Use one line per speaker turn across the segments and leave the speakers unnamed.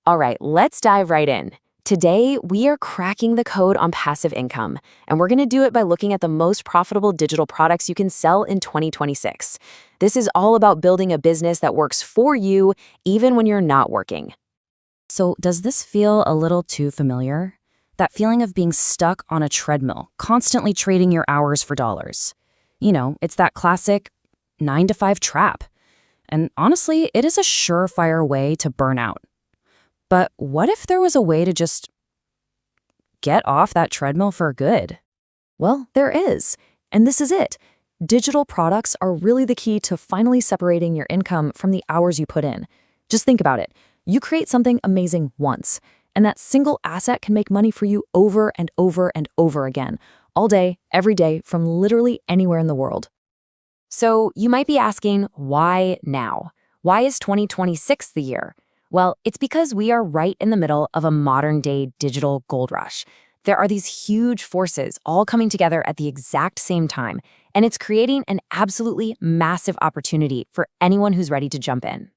All right, let's dive right in. Today, we are cracking the code on passive income, and we're going to do it by looking at the most profitable digital products you can sell in 2026. This is all about building a business that works for you, even when you're not working.
So, does this feel a little too familiar? That feeling of being stuck on a treadmill, constantly trading your hours for dollars. It's that classic 9 to 5 trap. And honestly, it is a surefire way to burn out. But what if there was a way to just get off that treadmill for good?
Well, there is. And this is it. Digital products are really the key to finally separating your income from the hours you put in. Just think about it. You create something amazing once, and that single asset can make money for you over and over and over again, all day, every day, from literally anywhere in the world. So you might be asking, why now? Why is 2026 the year? Well, it's because we are right in the middle of a modern-day digital gold rush. There are these huge forces all coming together at the exact same time, and it's creating an absolutely massive opportunity for anyone who's ready to jump in.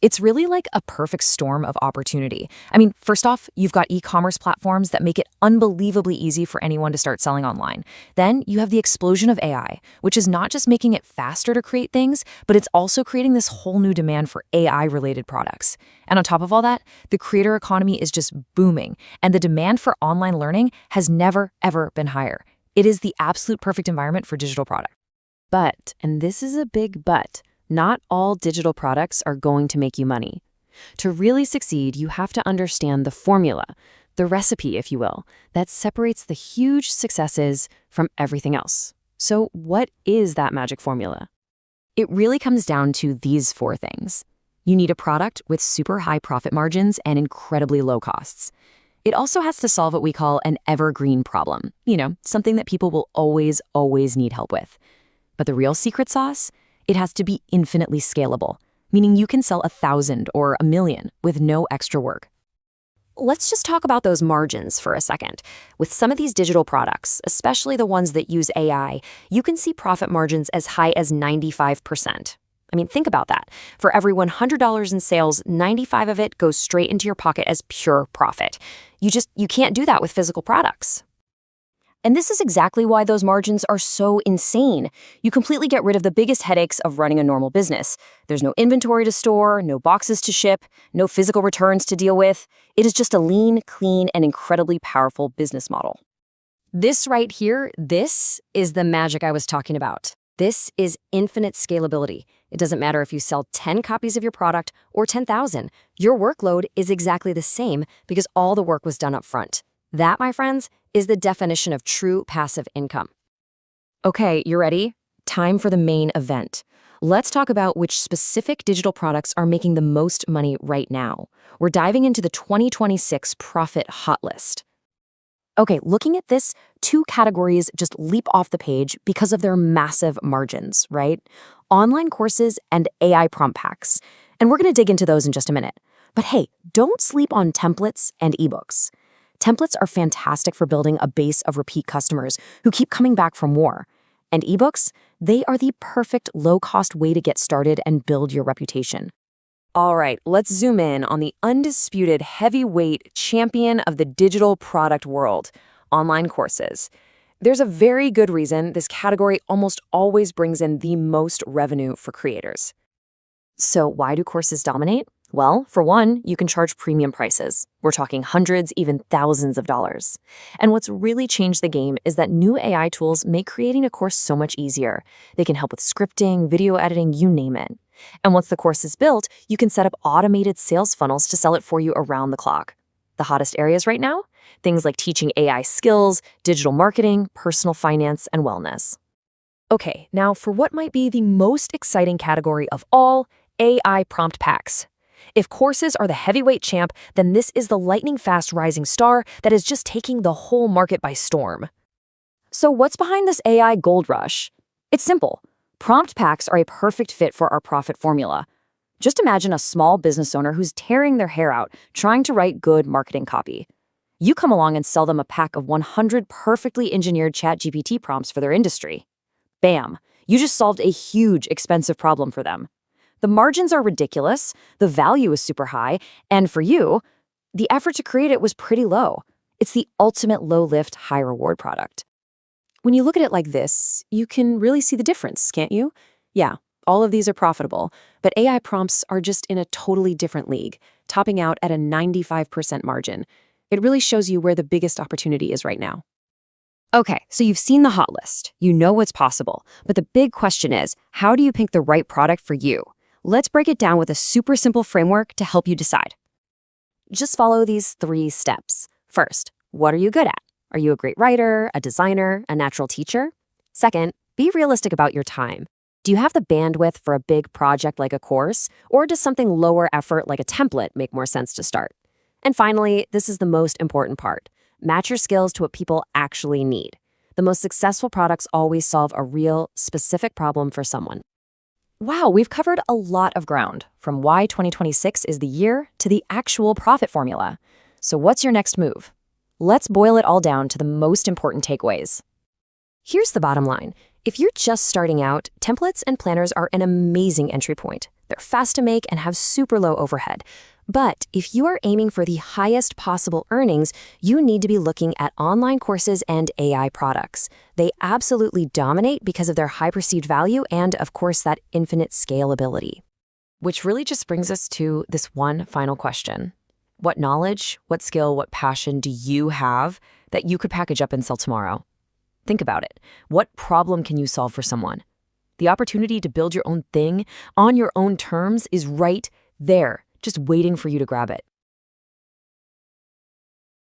It's really like a perfect storm of opportunity. I mean, first off, you've got e-commerce platforms that make it unbelievably easy for anyone to start selling online. Then you have the explosion of AI, which is not just making it faster to create things, but it's also creating this whole new demand for AI-related products. And on top of all that, the creator economy is just booming, and the demand for online learning has never, ever been higher. It is the absolute perfect environment for digital product. But, and this is a big but, not all digital products are going to make you money. To really succeed, you have to understand the formula, the recipe, if you will, that separates the huge successes from everything else. So what is that magic formula? It really comes down to these 4 things. You need a product with super high profit margins and incredibly low costs. It also has to solve what we call an evergreen problem, something that people will always need help with. But the real secret sauce? It has to be infinitely scalable, meaning you can sell 1,000 or 1,000,000 with no extra work. Let's just talk about those margins for a second. With some of these digital products, especially the ones that use AI, you can see profit margins as high as 95%. I mean, think about that. For every $100 in sales, 95 of it goes straight into your pocket as pure profit. You can't do that with physical products. And this is exactly why those margins are so insane. You completely get rid of the biggest headaches of running a normal business. There's no inventory to store, no boxes to ship, no physical returns to deal with. It is just a lean, clean, and incredibly powerful business model. This right here, this is the magic I was talking about. This is infinite scalability. It doesn't matter if you sell 10 copies of your product or 10,000. Your workload is exactly the same because all the work was done up front. That, my friends, is the definition of true passive income. Okay, you ready? Time for the main event. Let's talk about which specific digital products are making the most money right now. We're diving into the 2026 profit hot list. Okay, looking at this, 2 categories just leap off the page because of their massive margins, right? Online courses and AI prompt packs. And we're going to dig into those in just a minute. But hey, don't sleep on templates and ebooks. Templates are fantastic for building a base of repeat customers who keep coming back for more. And ebooks, they are the perfect low-cost way to get started and build your reputation. All right, let's zoom in on the undisputed heavyweight champion of the digital product world, online courses. There's a very good reason this category almost always brings in the most revenue for creators. So why do courses dominate? Well, for one, you can charge premium prices. We're talking hundreds, even thousands of dollars. And what's really changed the game is that new AI tools make creating a course so much easier. They can help with scripting, video editing, you name it. And once the course is built, you can set up automated sales funnels to sell it for you around the clock. The hottest areas right now? Things like teaching AI skills, digital marketing, personal finance, and wellness. Okay, now for what might be the most exciting category of all, AI prompt packs. If courses are the heavyweight champ, then this is the lightning-fast rising star that is just taking the whole market by storm. So what's behind this AI gold rush? It's simple. Prompt packs are a perfect fit for our profit formula. Just imagine a small business owner who's tearing their hair out trying to write good marketing copy. You come along and sell them a pack of 100 perfectly engineered ChatGPT prompts for their industry. Bam! You just solved a huge, expensive problem for them. The margins are ridiculous, the value is super high, and for you, the effort to create it was pretty low. It's the ultimate low-lift, high-reward product. When you look at it like this, you can really see the difference, can't you? Yeah, all of these are profitable, but AI prompts are just in a totally different league, topping out at a 95% margin. It really shows you where the biggest opportunity is right now.
Okay, so you've seen the hot list. You know what's possible. But the big question is, how do you pick the right product for you? Let's break it down with a super simple framework to help you decide.
Just follow these 3 steps. First, what are you good at? Are you a great writer, a designer, a natural teacher? Second, be realistic about your time. Do you have the bandwidth for a big project like a course, or does something lower effort like a template make more sense to start? And finally, this is the most important part. Match your skills to what people actually need. The most successful products always solve a real, specific problem for someone. Wow, we've covered a lot of ground, from why 2026 is the year to the actual profit formula. So what's your next move? Let's boil it all down to the most important takeaways. Here's the bottom line. If you're just starting out, templates and planners are an amazing entry point. They're fast to make and have super low overhead. But if you are aiming for the highest possible earnings, you need to be looking at online courses and AI products. They absolutely dominate because of their high perceived value and, of course, that infinite scalability. Which really just brings us to this one final question. What knowledge, what skill, what passion do you have that you could package up and sell tomorrow? Think about it. What problem can you solve for someone? The opportunity to build your own thing on your own terms is right there, just waiting for you to grab it.